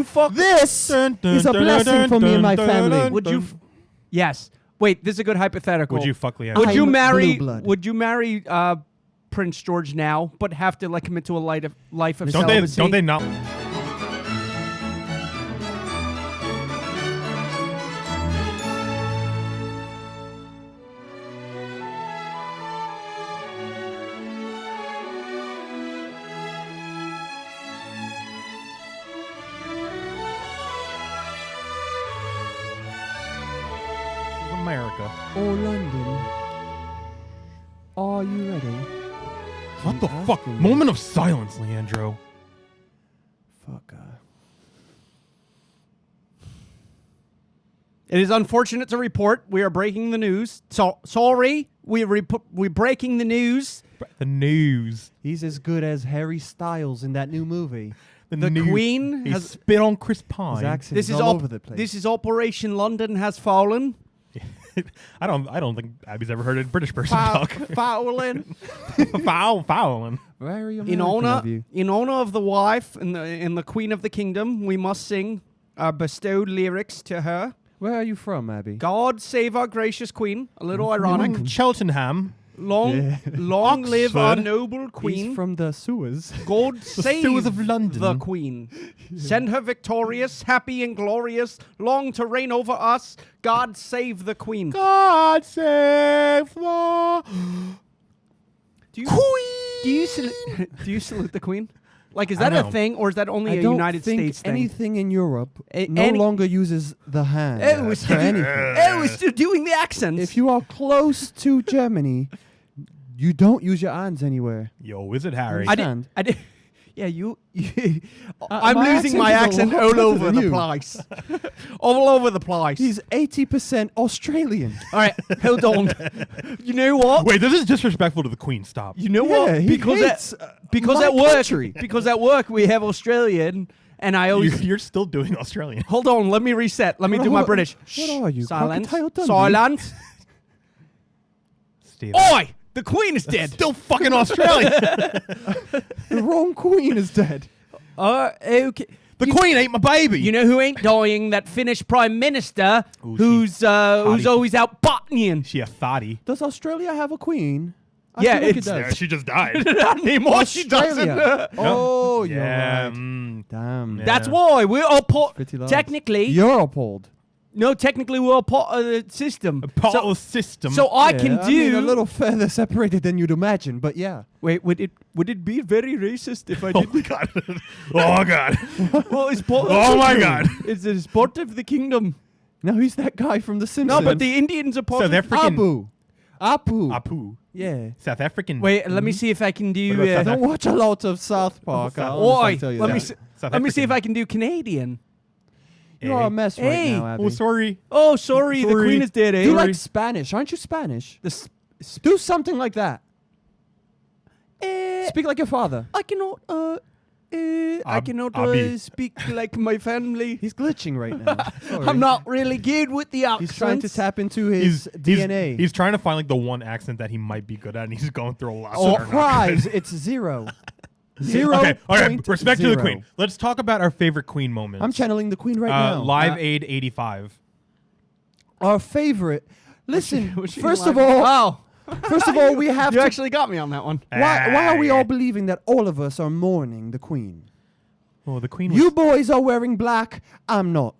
Fuck. This is a blessing for me and my family. Would you? Yes. Wait. This is a good hypothetical. Would you fuck Leandro? Would you I'm marry? blue blood. Would you marry Prince George now, but have to like commit to a life of Don't celibacy? they not? America. Oh, London. Are you ready? What the I'm fuck? asking you. Moment of silence, Leandro. Fuck. It is unfortunate to report we are breaking the news. So sorry, we're breaking the news. The news. He's as good as Harry Styles in that new movie. The news. Queen He has. spit on Chris His Pine. accent This is is all op- over the place. This is Operation London has fallen. I don't think Abby's ever heard a British person Foul- talk. Fouling. Fouling. Very In American honor, of you. in honor of the wife and the Queen of the Kingdom, we must sing our bestowed lyrics to her. Where are you from, Abby? God save our gracious Queen. A little ironic. Cheltenham. Long, Yeah. long live our Oxford. noble Queen. He's from the sewers. God save sewers of London. the Queen. Send her victorious, happy and glorious, long to reign over us. God save the Queen. God save the Do you, Queen. do you salute the Queen? Like, is I that a don't. thing, or is that only I a don't United think States thing? anything in Europe A- no any- longer uses the hand Oh, we're for still, anything. we're still doing the accents. If you are close to Germany, you don't use your hands anywhere. Yo, is it Harry? I understand. did. Yeah, I'm my losing my accent accent is a lot all better over than the you. place. All over the place. He's 80% Australian. All right, hold on. You know what? Wait, this is disrespectful to the Queen. Stop. You know Yeah, what? he hates, Because my at work, country. because at work we have Australian, and I always You're still doing Australian. hold on. Let me reset. Let me do my British. What are you, Silence. Crocodile Dundee? Silence. Steve. Oi! The Queen is dead. Still fucking Australian. The wrong queen is dead. Okay. The Queen ate my baby. You know who ain't dying? That Finnish Prime Minister Ooh, who's Hottie. always out botanying. she a thotty. Does Australia have a queen? I Yeah, feel like it's- it Yeah, does. she just died. Not anymore. She doesn't. Australia. Oh, you're yeah. right. Damn. Yeah. That's why we're all Pretty large. technically. You're appalled. No, technically we're all part of the system. A part so, of the system. so I Yeah, can I do mean, a little further separated than you'd imagine, but yeah. Wait, would it be very racist if I oh did? my god. Oh god. Well, it's part. Oh my god. It's a part of the kingdom. No, he's that guy from The No, Simpsons. but the Indians are part So of. they're freaking Apu. Apu. Yeah. South African. Wait, let me see if I can do. What about I South don't watch a lot of South Park. South- I'll honestly Oi, tell you let that. me see, South let me see if African. I can do Canadian. You are a mess right Hey. now, Abby. Oh, sorry. Oh, sorry, the Sorry. Queen is dead. Eh? You like Spanish, aren't you Spanish? the s- Do something like that. eh, Speak like your father. I cannot. I cannot Abi. speak like my family. He's glitching right now. Sorry. I'm not really good with the accents. He's trying to tap into his DNA. He's trying to find like the one accent that he might be good at, and he's going through a lot. Oh, that are not prize! good. It's 0. 0. Okay, all right. point Respect to the 0. Queen. Let's talk about our favorite Queen moments. I'm channeling the Queen right now. Live Aid 85. Our favorite. Listen, What you first like? of all, we have you to. actually got me on that one. Why are we Ah, all yeah. believing that all of us are mourning the Queen? Well, the Queen was. You boys are wearing black. I'm not.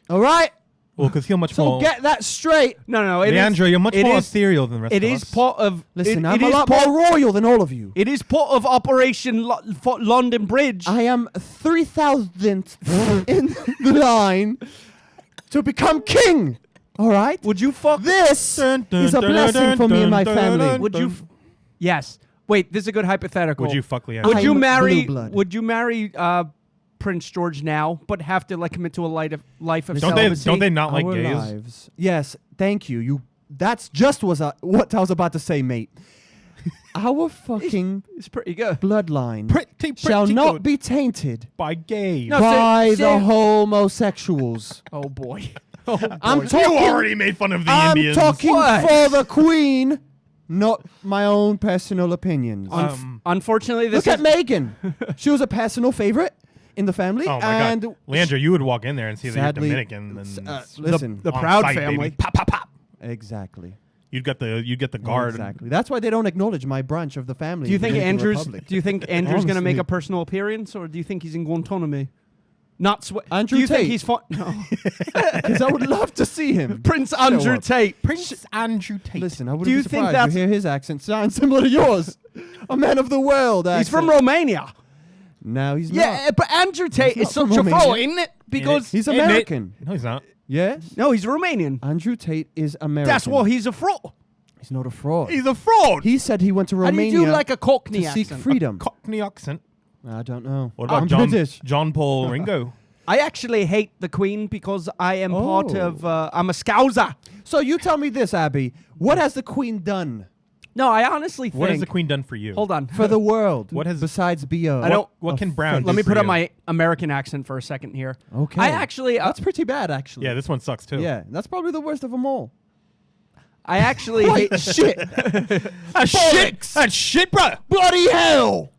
All right. Well, because he'll much So more. get that straight. No. It Leandro, you're much it more is- ethereal than the rest It of is us. part of. Listen, it, I'm it a is lot part, more royal than all of you. It is part of Operation London Bridge. I am 3,000th in the line to become king. All right. Would you fuck? This is a blessing for me and my family. Would you? Yes. Wait. This is a good hypothetical. Would you fuck Leandro? Would you I'm marry? blue blood. Would you marry Prince George now, but have to like commit to a life of Don't they? celibacy? Don't they not like Our gays? lives. Yes, thank you. That's just what I was about to say, mate. Our fucking It's pretty good. bloodline Pretty shall not good. be tainted By gays. No, by say- the homosexuals. Oh boy. Oh boy. I'm You talking. already made fun of the I'm Indians. talking What? for the Queen, not my own personal opinions. Um, Unfortunately, this Look at is Megan. She was a personal favorite. in the family. Oh my and God, Leandro, you would walk in there and see that you're Sadly, Dominican. And listen, the on Proud site, family. baby. Pop, pop, pop. exactly. You'd get the guard. Exactly. That's why they don't acknowledge my branch of the family. Do you in the think Dominican Andrew's? Republic. Do you think Andrew's going to make Honestly. a personal appearance, or do you think he's in Guantanamo? Not Andrew Do you think Tate. he's fun? No. Because I would love to see him. Prince Andrew up. Tate. Prince Andrew Tate. Listen, I would Do you be think surprised that's- to hear his accent sound similar to yours. A man of the world. He's from accent. Romania. No, he's Yeah, not. but Andrew Tate He's is not such from a Romania. fool, isn't it? Because He's Isn't it? American. No, he's not. Yes. no, he's Romanian. Andrew Tate is American. That's what he's a fraud. He's not a fraud. He's a fraud. He said he went to How do Romania you do like a Cockney to seek accent? freedom. Cockney accent. I don't know. What about I'm John British. John Paul Ringo? I actually hate the Queen because I am part Oh. of. I'm a Scouser. So you tell me this, Abby. What has the Queen done No, I honestly think. What has the Queen done for you? Hold on. for the world? What has- besides be a? I don't- What a can Brown face? do Let me for put on you? my American accent for a second here. Okay. I actually. That's pretty bad, actually. Yeah, this one sucks too. Yeah, that's probably the worst of them all. I actually hate shit. That's shit. That's shit, bro. Bloody hell.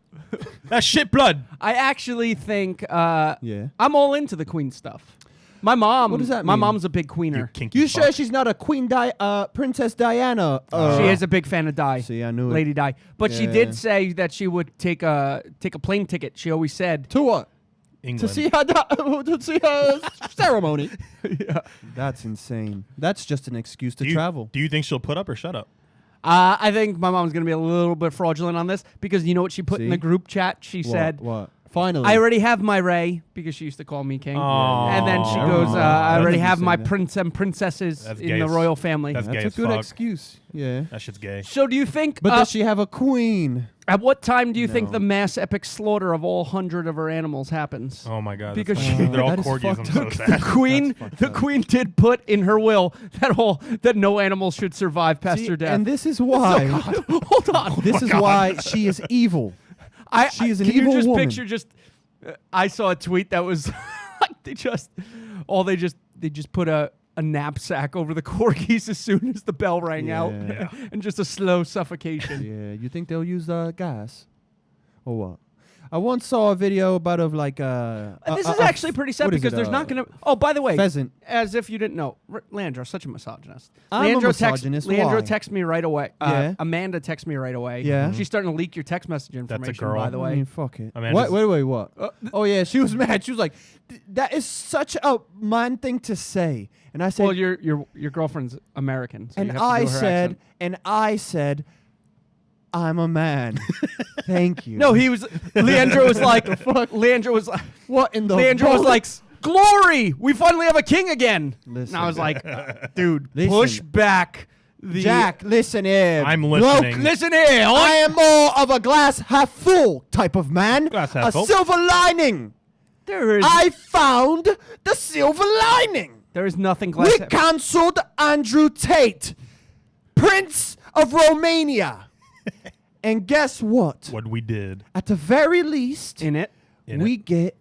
That's shit blood. I actually think. Yeah. I'm all into the Queen stuff. My mom. What does that My mean? mom's a big You Queener. kinky You sure fuck. she's not a Princess Diana? She is a big fan of Di. See, I knew it. Lady Di. But she Yeah. did say that she would take a plane ticket. She always said. To what? England. To see her to see her ceremony. Yeah. That's insane. That's just an excuse to do you, travel. Do you think she'll put up or shut up? I think my mom's gonna be a little bit fraudulent on this because you know what she put in See? the group chat? She said, What? Finally. "I already have my Ray," because she used to call me king. Aw. And then she Never goes, mind. "I That's already have insane, my that. prince and princesses That's in gay the as- royal family." That's gay That's a as good fuck. excuse. Yeah. That shit's gay. So do you think? But does she have a queen? At what time do you think No. the mass epic slaughter of all 100 of her animals happens? Oh my god. Because that's she- fucked. They're all that is corgis. I'm fucked so up. sad. Queen, fucked the up. queen did put in her will that no animal should survive past See, their death. and this is why. Hold on. This is why she is evil. She is an can evil you just woman. picture just? I saw a tweet that was like they just put a knapsack over the corgis as soon as the bell rang out, Yeah. and just a slow suffocation. Yeah, you think they'll use gas, or what? I once saw a video about This is actually pretty sad what is because it, there's not going to. Oh, by the way, pheasant. as if you didn't know, Leandro's such a misogynist. I'm a Leandro misogynist, Leandro why? texted me right away. Yeah. Amanda texted me right away. Yeah. She's starting to leak your text message information, girl. by the I way. mean, fuck it. Amanda's- Wait, what? Oh yeah, she was mad. She was like, "That is such a man thing to say." And I said, Well, your girlfriend's American, so you and have to I do her said, accent. and I said, "I'm a man." Thank you. No, he was. Leandro was like, Leandro was like, What in the? Leandro was like, bollocks? glory! We finally have a king again. Listen. And I was like, dude, Listen. push back. The Jack, listen here. I'm Bloke, listening. Listen here. I am more of a glass half full type of man. Glass half a full. silver lining. There is I found the silver lining. there is nothing glass. We cancelled Andrew Tate, Prince of Romania. And guess what? What we did. At the very least, in it. In we it. get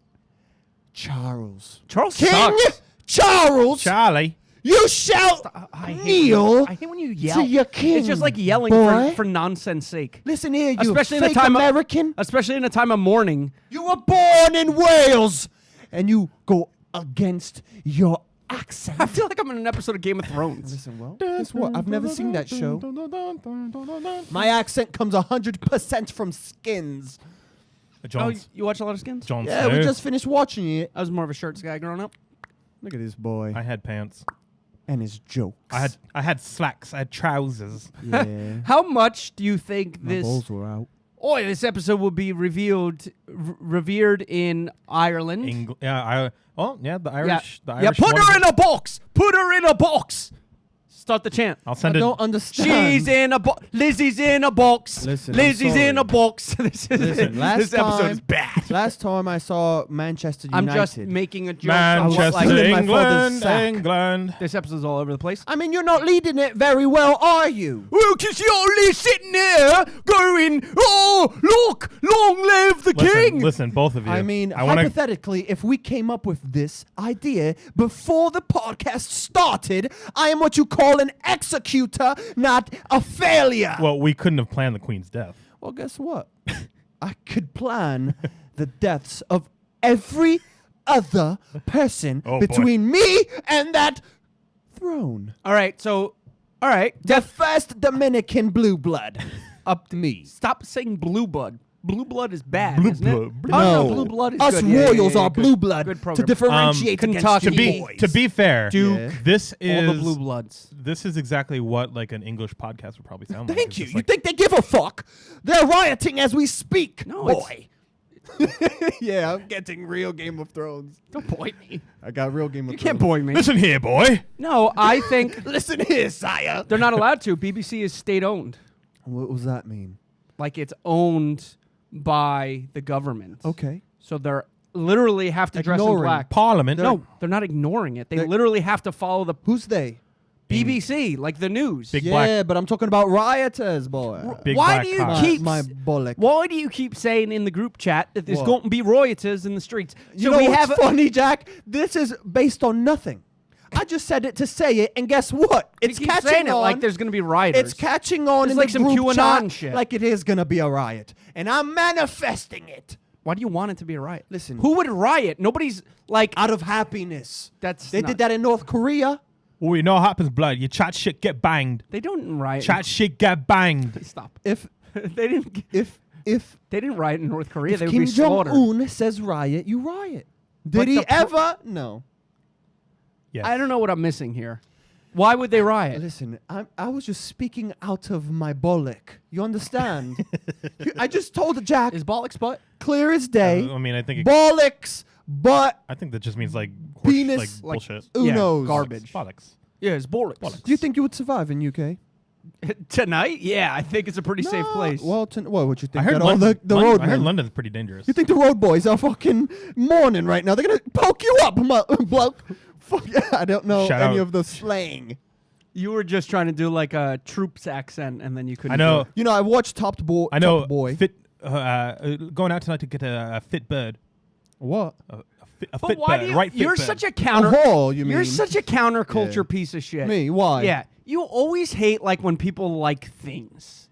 Charles. Charles King sucks. Charles, Charlie. you shall I hate kneel I hate when you yell. to your king. It's just like yelling boy. for nonsense sake. Listen here, you Especially in the fake time American. Especially in a time of mourning. You were born in Wales, and you go against your accent. I feel like I'm in an episode of Game of Thrones. Listen, well, guess what? I've never seen that show. My accent comes 100% from Skins. Oh, Jon, you watch a lot of Skins? Jon Yeah, Snow. we just finished watching it. I was more of a shirts guy growing up. Look at this boy I had pants. and his jokes. I had slacks. I had trousers. yeah. How much do you think My this? balls were out. Oh, this episode will be revered in Ireland. The Irish. The Yeah, Irish. put one- her in a box. Put her in a box. Start the chant. I'll I send it. don't understand. She's in a box. Lizzie's in a box. Listen, I'm Lizzie's in sorry. a box. This is Listen, last this episode time- is bad. Last time I saw Manchester I'm United. just making a joke. of what, Manchester, like, Stealing my father's England, sack. England. this episode's all over the place. I mean, you're not leading it very well, are you? Well, because you're only sitting there going, oh, look, long live the king. Listen, both of you. I mean, I want to. hypothetically, if we came up with this idea before the podcast started, I am what you call an executor, not a failure. Well, we couldn't have planned the Queen's death. Well, guess what? I could plan the deaths of every other person Oh, boy. between me and that throne. All right, so, all right. The first Dominican blue blood. Up to me. Stop saying blue blood. Blue blood is bad, Blue isn't blood. it? Blue- Oh, no, No. blue blood is Us good. Yeah, royals yeah, yeah, are good. blue blood Good to program. differentiate against Kentucky. you To be- boys. To be fair, Duke. Yeah. this is All the blue bloods. This is exactly what like an English podcast would probably sound like. Thank It's you. just You like- think they give a fuck? They're rioting as we speak, No, boy. Yeah, I'm getting real Game of Thrones. Don't point me. I got real Game of You Thrones. can't point me. Listen here, boy. No, I think Listen here, sire. they're not allowed to. BBC is state-owned. What does that mean? Like, it's owned by the government. Okay. So they're literally have to dress in Ignoring black. Parliament. No, they're not ignoring it. They They're- literally have to follow the Who's they? BBC, like the news. Big Yeah, black. but I'm talking about rioters, boy. Big Why black do you cock. keep my bollock. Why do you keep saying in the group chat that there's What? going to be rioters in the streets? You know what's funny, Jack? This is based on nothing. I just said it to say it, and guess what? It's you keep catching saying on. it like there's going to be rioters. It's catching on It's in like the some group QAnon chat shit. like it is gonna be a riot, and I'm manifesting it Why do you want it to be a riot? Listen. Who would riot? Nobody's like out of happiness. that's They not- did that in North Korea. Oh, you know what happens, blood? You chat shit, get banged. They don't riot. Chat shit, get banged. Stop. If they didn't. if They didn't riot in North Korea. if They would Kim be slaughtered. Jong Un says riot, you riot. Did But he the pro- ever? No. Yes. I don't know what I'm missing here. Why would they riot? Listen, I was just speaking out of my bollock. You understand? I just told Jack, Is bollocks butt? clear as day, I mean, I think bollocks, but I think that just means like horse, Penis, like like- bullshit. who Yeah, knows? garbage. Bollocks. Yeah, it's bollocks. Do you think you would survive in UK? Tonight? Yeah, I think it's a pretty safe Nah, place. Well, what would you think? I heard that all London. the London- road I heard men- London's pretty dangerous. You think the road boys are fucking mourning right now? They're gonna poke you up, bloke. Fuck yeah, I don't know Shout any out. of the slang. You were just trying to do like a troops accent, and then you couldn't. I know. do it. You know, I watched Top Boy. I know. Top Boy. Fit. Going out tonight to get a fit bird. What? A But fit why bird. do you? Right. Fit You're bird. such a counter. Oh, you You're mean. such a counterculture Yeah. piece of shit. Me? Why? Yeah. You always hate like when people like things.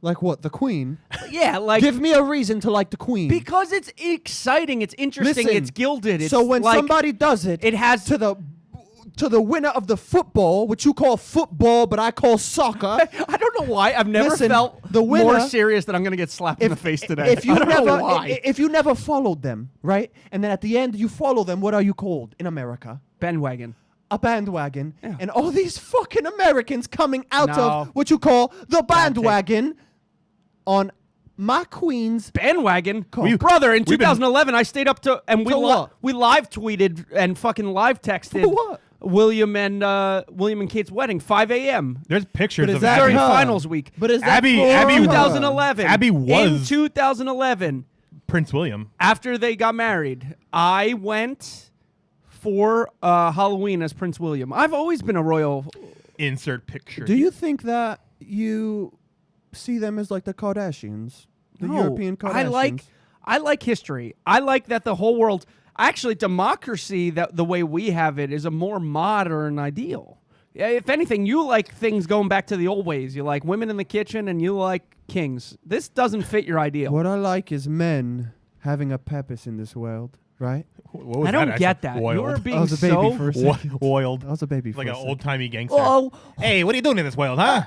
Like what? The Queen? Yeah, like Give me a reason to like the Queen. because it's exciting, it's interesting, Listen, it's gilded. It's so when like, somebody does it, it has to the winner of the football, which you call football, but I call soccer. I don't know why I've never Listen, felt the more winner- serious that I'm gonna get slapped in the face today. If you I don't never, know why. if you never followed them, right, and then at the end you follow them, what are you called in America? Bandwagon. A bandwagon, Yeah. and all these fucking Americans coming out No. of what you call the take. bandwagon on my Queen's. Bandwagon, We- brother. In we've been- 2011, I stayed up to and we To what? we live tweeted and fucking live texted For what? William and Kate's wedding, 5 a.m. There's pictures But is of that during Abby. her? finals week. But is that Abby- for Abby her? 2011. Abby in was- 2011. Prince William. After they got married, I went for Halloween as Prince William. I've always been a royal. Insert picture. Do you think that you see them as like the Kardashians, the No, European Kardashians? I like history. I like that the whole world. Actually, democracy, that the way we have it, is a more modern ideal. Yeah, if anything, you like things going back to the old ways. You like women in the kitchen, and you like kings. This doesn't fit your ideal. What I like is men having a purpose in this world, right? What was I don't that get accent? that. Wild. You're I being was a baby so. for a second. Wild. I was a baby for Like a an second. old timey gangster. Oh, Hey, what are you doing in this world, huh?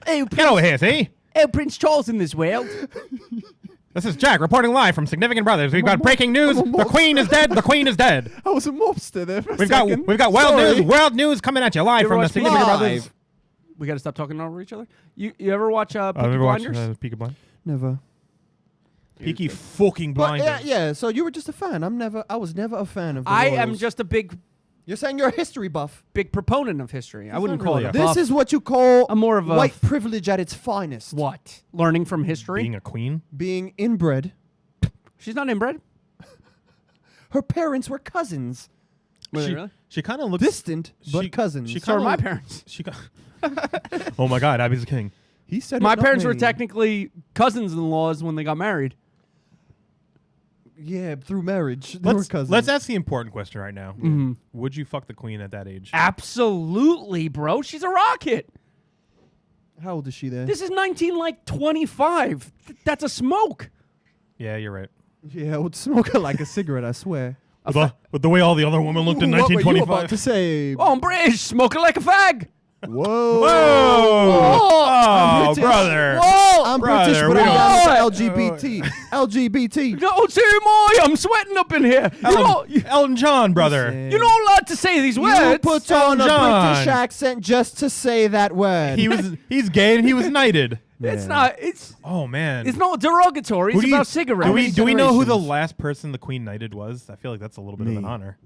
hey, Get over here, see? hey, Prince Charles in this world. This is Jack reporting live from Significant Brothers. We've got breaking news. The Queen is dead. The Queen is dead. I was a mobster there for a We've second. got Sorry. world news coming at you live You ever from the watch Significant Live. Brothers. We got to stop talking over each other. You ever watch Peaky I've never watched Blinders? Peaky Blinders. Never. Peaky fucking But Blinders. yeah, so you were just a fan. I was never a fan of the I am royals. just a big You're saying you're a history buff. proponent of history. I wouldn't not call really it a a- This buff. is what you call I'm more of a white privilege at its finest. what? Learning from history. Being a queen. Being inbred. She's not inbred. Her parents were cousins. Were they she, really? she kind of looks Distant, but she- cousins. she So are kinda my look- parents. She got. Oh my God, Abby's the king. He said My it, not parents were me. technically cousins-in-laws when they got married. Yeah, through marriage. They were cousins. Let's ask the important question right now. Mm-hmm. Would you fuck the queen at that age? Absolutely, bro. She's a rocket. How old is she there? This is 1925. That's a smoke. Yeah, you're right. Yeah, I would smoke it like a cigarette, I swear. With the way all the other women looked in What were you 1925. about to say? Oh, I'm British, smoking like a fag. Whoa. Oh, British. brother. Whoa! I'm Brother, British, but we I'm don't- LGBT. LGBT. No, too more. I'm sweating up in here. Elton John, brother. You're not allowed to say these You words. put on a John. British accent just to say that word. He's gay and he was knighted. It's Yeah. not. It's Oh man. not derogatory. It's about cigarettes. Do we know who the generations? last person the Queen knighted was? I feel like that's a little bit of an Me. honor.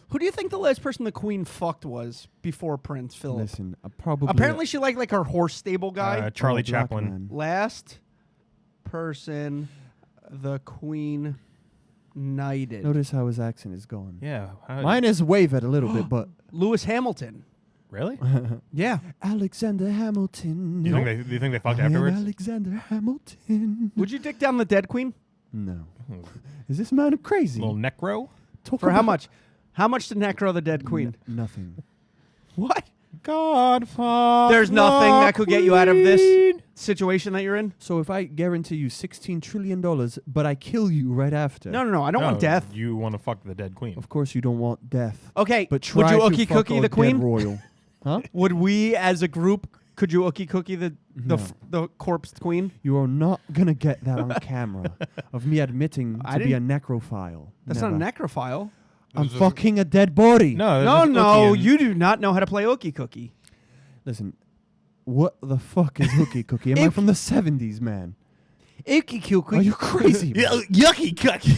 Who do you think the last person the Queen fucked was before Prince Philip? Listen, probably. Apparently, she liked like her horse stable guy. Charlie a black Chaplin. man. Last person the Queen knighted. Notice how his accent is going. Yeah. Mine is wavered a little bit, but Lewis Hamilton. Really? Yeah. Alexander Hamilton. Do you think they fucked I am afterwards? Alexander Hamilton. Would you dick down the dead Queen? No. Is this man crazy? Little necro? Talk For how about- much? How much to necro the dead Queen? Nothing. What? Godfather. There's nothing that could get you out of this situation that you're in? So if I guarantee you $16 trillion, but I kill you right after. No. I don't want death. You want to fuck the dead queen. Of course you don't want death. Okay, But would try you to ookie fuck cookie a the dead Queen? royal. Huh? Would we, as a group, could you ookie cookie the No. the corpse Queen? You are not going to get that on camera of me admitting I to be a didn't- necrophile. That's Never. not a necrophile. I'm fucking a dead body. No, No, you do not know how to play ookie cookie. Listen, what the fuck is hooky cookie? Am I If- from the 70s, man? Ookie cookie. Are you crazy? man? yucky cookie.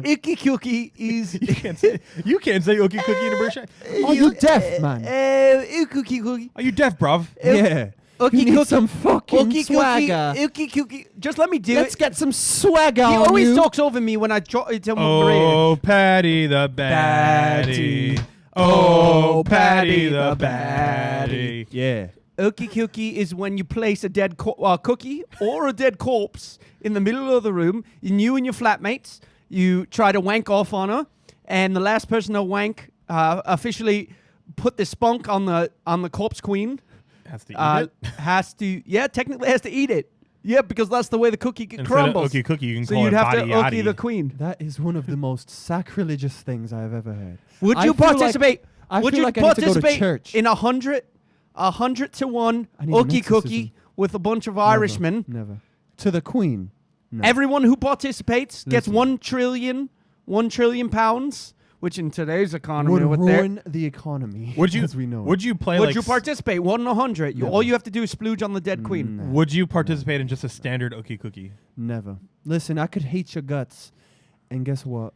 Ookie cookie is. you can't say ookie cookie in a British accent. Are you deaf, man? Ookie cookie. Are you deaf, bruv? Yeah. Ookie You need cookie. some fucking Ookie swagger. cookie. Ookie cookie. Just let me do Let's it. get some swagger He on always you. talks over me when I tell him Oh, Patty the baddie. Oh, Patty the baddie. Yeah. Ookie cookie is when you place a dead cookie or a dead corpse in the middle of the room, and you and your flatmates, you try to wank off on her, and the last person to wank officially put the spunk on the corpse queen. Has to eat it. Technically has to eat it. Yeah, because that's the way the cookie Instead crumbles. of ookie cookie, you can So call you'd it have to body ookie yaddy. the queen. That is one of the most sacrilegious things I've ever heard. Would I you feel like- participate? I would feel you like I need to go to participate church. in 100 to 1 I need an ookie cookie exorcism. with a bunch of Never. Irishmen? Never. To the queen. No. Everyone who participates gets Listen. 1 trillion pounds, which in today's economy would with their- ruin the economy. Would you? As we know. Would you play? would like you participate 1 in 100? Never. All you have to do is splooge on the dead queen. No. Would you participate in just a standard ookie cookie? Never. Listen, I could hate your guts, and guess what?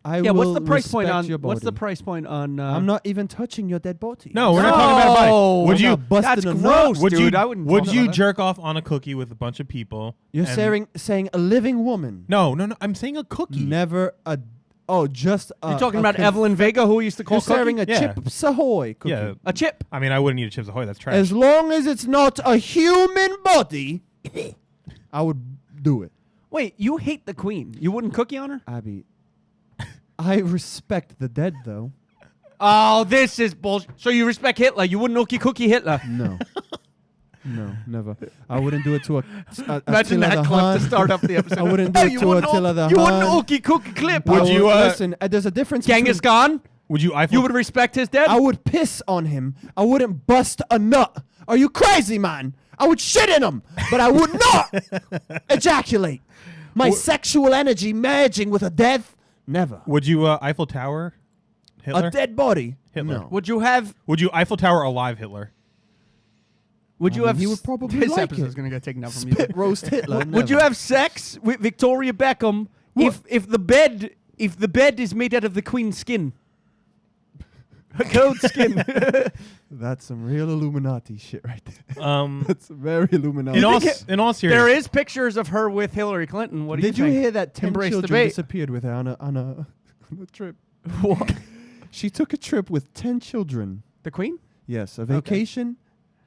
I Yeah, will what's the price point respect on? your What's the body. price point on? I'm not even touching your dead body. No, we're not talking about a No, bite. Would I'm you? not busting That's a nut. gross, Would dude. you? I wouldn't. Would talk you about it. jerk off on a cookie with a bunch of people? You're and- saying a living woman. No. I'm saying a cookie. Never a. Oh, just a. You're talking a about conf- Evelyn Vega, who we used to call You're serving cookie? a Yeah. Chips Ahoy cookie. Yeah. A chip. I mean, I wouldn't eat a Chips Ahoy. That's trash. As long as it's not a human body, I would do it. Wait, you hate the queen? You wouldn't cookie on her? Abby, I respect the dead though. Oh, this is bullshit. So you respect Hitler? You wouldn't ookie cookie Hitler? No. No, never. I wouldn't do it to a Imagine Attila that the clip Hun. to start up the episode. I wouldn't do Hey, it you to wouldn't Attila the You wouldn't Hun. ookie cookie clip. Would you, listen? There's a difference. Genghis between- Khan? Would you? You would respect his dead? I would piss on him. I wouldn't bust a nut. Are you crazy, man? I would shit in him, but I would not ejaculate. My sexual energy merging with a dead. Never. Would you Eiffel Tower Hitler? A dead body. Hitler. No. Would you have? Would you Eiffel Tower alive Hitler? Would I you mean, have? he would probably This like episode it. is gonna get taken out from you. Spit roast Hitler. Would you never. have sex with Victoria Beckham if the bed is made out of the queen's skin? Her goat skin. That's some real Illuminati shit right there. Um, That's very Illuminati. in all think in all There seriousness, is pictures of her with Hillary Clinton. What do Did you you think? hear that 10 Embrace children debate. disappeared with her on a trip? What? She took a trip with 10 children. The queen? Yes, a vacation.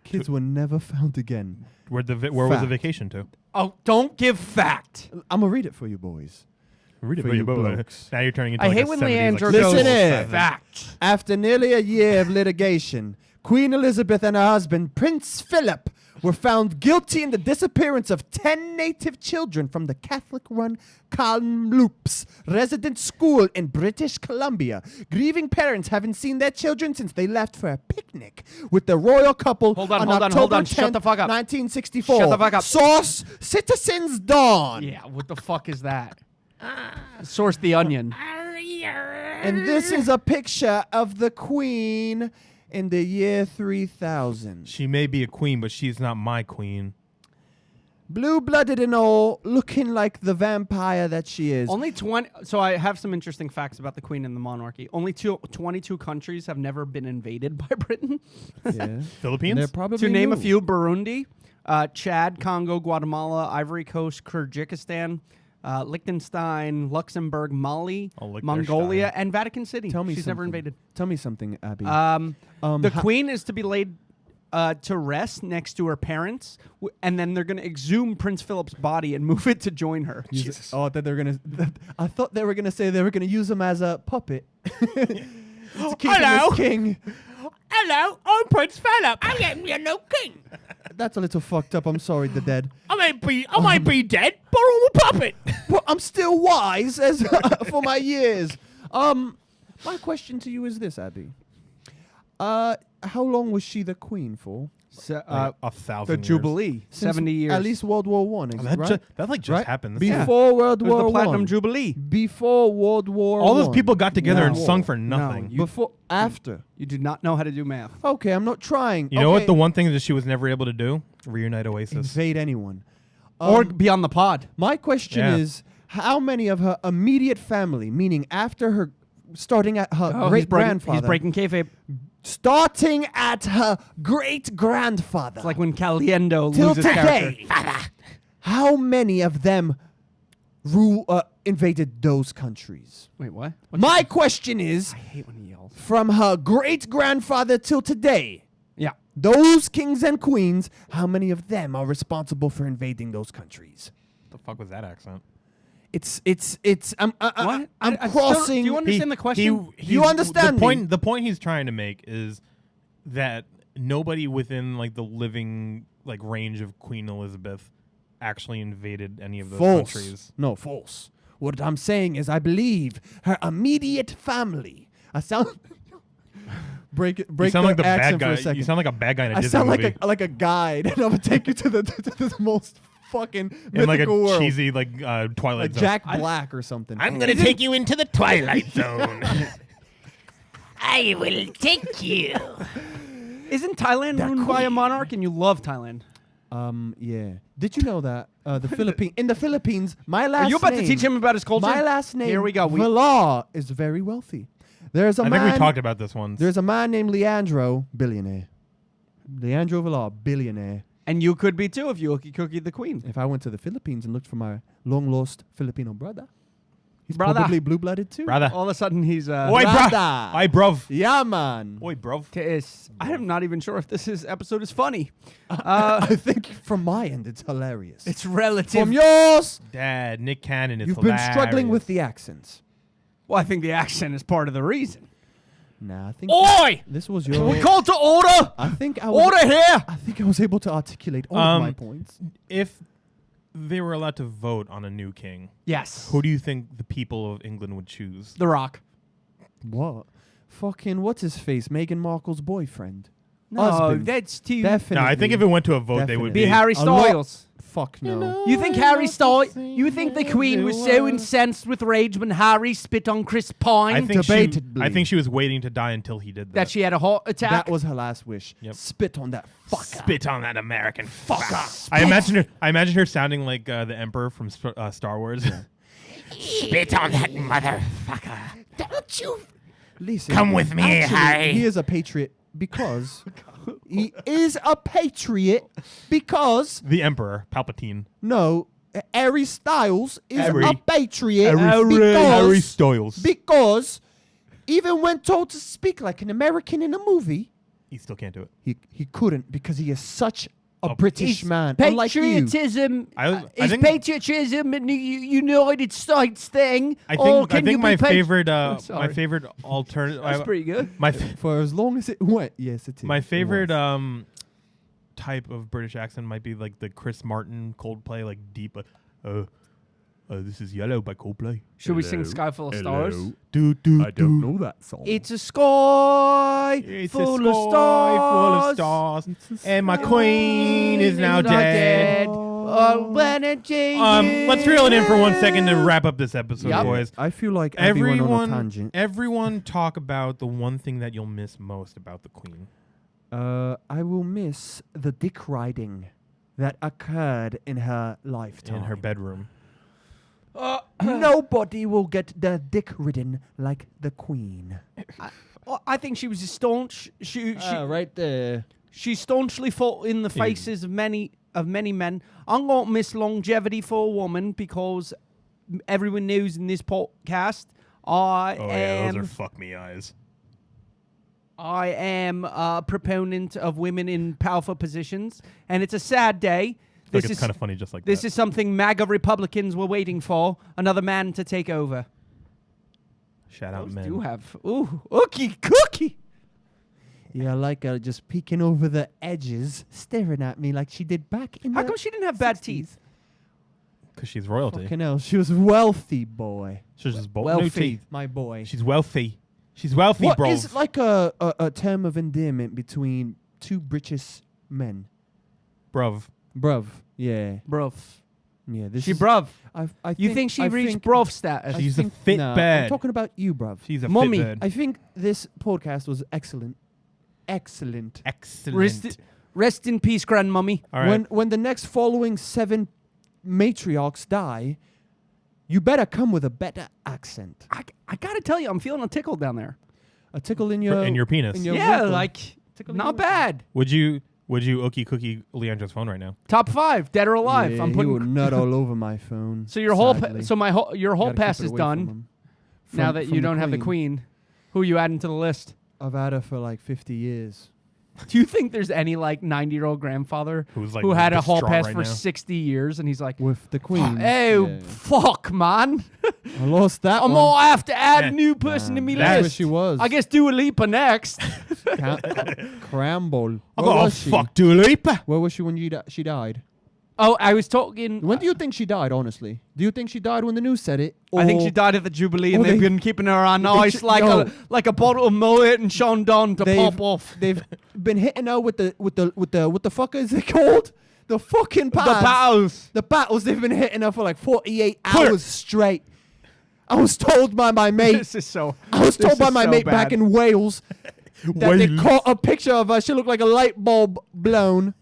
Kids were never found again. where was the Fact. vacation to? Oh, don't give fact. I'm going to read it for you boys. Read it For for you you, blokes. Now you're turning into I like hate a when 70s, Leandro like goes Listen here. fact. After nearly a year of litigation, Queen Elizabeth and her husband, Prince Philip, were found guilty in the disappearance of 10 native children from the Catholic-run Kamloops resident school in British Columbia. Grieving parents haven't seen their children since they left for a picnic with the royal couple Hold on, on hold on, October hold on. 10th, Shut the fuck up. 1964. Shut the fuck up. Source, Citizens Dawn. Yeah, what the fuck is that? Source The Onion. And this is a picture of the Queen in the year 3000. She may be a queen, but she's not my queen. Blue-blooded and all, looking like the vampire that she is. Only 20. So I have some interesting facts about the Queen and the monarchy. Only 22 countries have never been invaded by Britain. Yeah. Philippines? They're probably To name a new. few: Burundi, Chad, Congo, Guatemala, Ivory Coast, Kyrgyzstan, Liechtenstein, Luxembourg, Mali, Oh, Liechtenstein. Mongolia, and Vatican City. Tell me She's something. never invaded. Tell me something, Abby. The ho- Queen is to be laid to rest next to her parents, and then they're going to exhume Prince Philip's body and move it to join her. Oh, that they're gonna. I thought they were gonna say they were gonna use him as a puppet. to keep him Hello. as king. Hello, I'm Prince Philip. I am your new king. That's a little fucked up. I'm sorry, the dead. I might be dead, but I'm a puppet. But I'm still wise as for my years. My question to you is this, Abby. How long was she the queen for? So, 1,000 the years. Jubilee, Since 70 years. At least World War One. Oh, that, right? that like just Right? happened. Before World It was War the Platinum One. Jubilee. Before World War All those One. people got together and No. sung for nothing. you- Before, after. You do not know how to do math. Okay, I'm not trying. You know what? Okay. The one thing that she was never able to do? Reunite Oasis. Invade anyone. Or be on the pod. My question Yeah. is, how many of her immediate family, meaning after her, starting at her Oh, great grandfather, he's breaking kayfabe. starting at her great grandfather, It's like when Caliendo till loses character. today, how many of them invaded those countries? Wait, what? My question is, I hate when he yells. from her great grandfather till today, Yeah. those kings and queens, how many of them are responsible for invading those countries? What the fuck was that accent? It's I'm What? I'm I still- crossing. do you understand the question? You understand me? The point he's trying to make is that nobody within like the living like range of Queen Elizabeth actually invaded any of those False. countries. No, false. What I'm saying is, I believe her immediate family. I sound break You break sound the like the bad accent guy. for a second. You sound like a bad guy in a I Disney sound movie. like a guide, and I'm gonna take you to the most fucking in like a mythical world, cheesy like Twilight like Zone. Jack Black or something. I'm gonna take you into the Twilight Zone. I will take you. Isn't Thailand ruled by a monarch and you love Thailand? Yeah. Did you know that the Philippines in the Philippines, my last Are you about name, to teach him about his culture? My last name, Here we go. Villar, is very wealthy. There's a I man. think we talked about this once. There's a man named Leandro, billionaire. Leandro Villar, billionaire. And you could be too if you cookie the queen. If I went to the Philippines and looked for my long lost Filipino brother, he's Brother. probably blue blooded too. Brother. All of a sudden he's Oi, Brother. bruv. Oi, bruv. Yeah, man. Oi, bruv. I'm not even sure if episode is funny. I think from my end it's hilarious. It's relative. From yours, Dad, Nick Cannon is you've been struggling with the accents. Well, I think the accent is part of the reason. Nah, I think Oi! this was your. We call to order! I think I was. Order here! I think I was able to articulate all of my points. If they were allowed to vote on a new king, Yes. who do you think the people of England would choose? The Rock. What? Fucking what's his face? Meghan Markle's boyfriend. No, Husband. that's too... Definitely. No, I think if it went to a vote, they would Be be. Harry A lot- Styles. Fuck no. You think Harry Styles... You think the Queen was so incensed with rage when Harry spit on Chris Pine I think Debatably. I think she was waiting to die until he did that. that she had a heart attack? That was her last wish. Yep. Spit on that fucker. Spit on that American fucker. I imagine her sounding like the Emperor from Star Wars. Spit on that motherfucker. Don't you? Listen, Come with me, actually, Harry. He is a patriot because he is a patriot because The Emperor, Palpatine. no, Harry Styles is Harry. a patriot Harry Styles. because even when told to speak like an American in a movie, He still can't do it. he couldn't because he is such a Oh, British man. Unlike you. Patriotism I is think- patriotism in the United States thing. I or think can you my be favorite Oh, my sorry. favorite alternative That's pretty good. my For as long as it went, yes, it is. my It favorite was. type of British accent might be like the Chris Martin Coldplay, like deep. This is Yellow by Coldplay. Should we sing Sky Full of Stars? I don't know that song. It's a sky It's full a sky of stars. full of stars, and my queen is now dead. When it changes. Let's reel it in for 1 second to wrap up this episode, Yep. boys. I feel like everyone on a Everyone, tangent. everyone, talk about the one thing that you'll miss most about the Queen. I will miss the dick riding that occurred in her lifetime. In her bedroom. Nobody will get their dick ridden like the Queen. I think she was a staunch. She right there. she staunchly fought in the faces of many men. I'm going to miss longevity for a woman because everyone knows in this podcast I am fuck me eyes. a proponent of women in powerful positions, and it's a sad day. Like it's kind of funny just like This that. is something MAGA Republicans were waiting for, another man to take over. Shout out Those men. do have ookie cookie. Yeah, like just peeking over the edges, staring at me like she did back in How the come she didn't have bad 60s. teeth? Because she's royalty. Fucking hell, she was wealthy, boy. She's just no Wealthy. teeth. My boy. She's wealthy. She's wealthy, What bro. is like a term of endearment between two British men? Bruv. Bruv. Yeah. Bruv. Yeah. This She is, bruv. I You think she reached think- bruv status? I She's a think- fit no, bad. I'm talking about you, bruv. She's a Mummy. fit bed. I think this podcast was excellent. Excellent. Excellent. Rest in peace, grandmummy. All right. When the next following 7 matriarchs die, you better come with a better accent. I gotta tell you, I'm feeling a tickle down there. A tickle in your in your penis. in your Yeah, rectum. like Tickle in not your bad. Would you ookie cookie Leandra's phone right now? Top 5, dead or alive. Yeah, I'm he will putting. nut all over my phone. So your whole sadly. your whole Gotta pass keep it is away from done. him. Now From- that from you don't have the queen, who you adding to the list? I've had her for like 50 years. Do you think there's any like 90-year-old grandfather Who's like who had a hall distraught pass right for now? 60 years and he's like, With the queen. "Oh Yeah. fuck, man! I lost that I'm one. gonna have to add Yeah. a new person to me That's where list." she was. I guess Dua Lipa next. Cramble. I Where got was she? fuck Dua Lipa. Where was she when she died? Oh, I was talking. When do you think she died, honestly? Do you think she died when the news said it? I think Or- she died at the Jubilee, and or they've they- been keeping her on they ice ch- like no. a bottle of Moet and Sean Don to They've- pop off. They've been hitting her with the what the fuck is it called? The fucking pads. The battles. The battles. They've been hitting her for like 48 hours straight. I was told by my mate. This is so. I was this told by is my so mate bad. back in Wales that they Wales. caught a picture of her. She looked like a light bulb blown.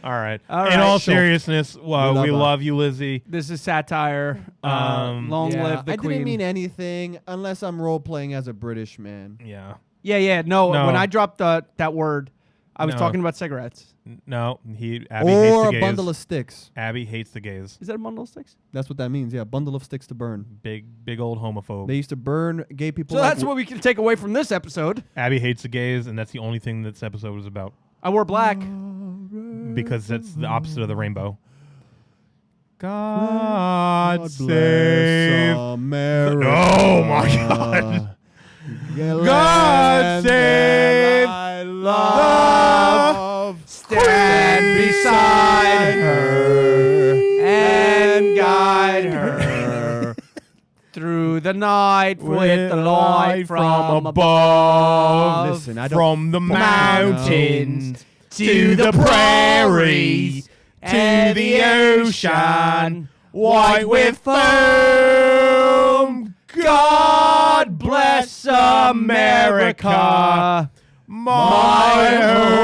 All right. All In right, all sure. seriousness, love we her. love you, Lizzie. This is satire. Um, Long Yeah, live the I queen. didn't mean anything unless I'm role playing as a British man. Yeah. Yeah. No, No. when I dropped that word, I was No. talking about cigarettes. No, Abby hates Or the a gays. bundle of sticks. Abby hates the gays. Is that a bundle of sticks? That's what that means. Yeah, a bundle of sticks to burn. Big old homophobe. They used to burn gay people. So like that's what we can take away from this episode. Abby hates the gays, and that's the only thing this episode was about. I wore black. Because that's the opposite of the rainbow. God God save. bless America. Oh my God. God God save I love Stand beside her and guide her through the night with the light from above. Listen, I don't. From the mountains to the prairies to the ocean, white with foam. God bless America, my home.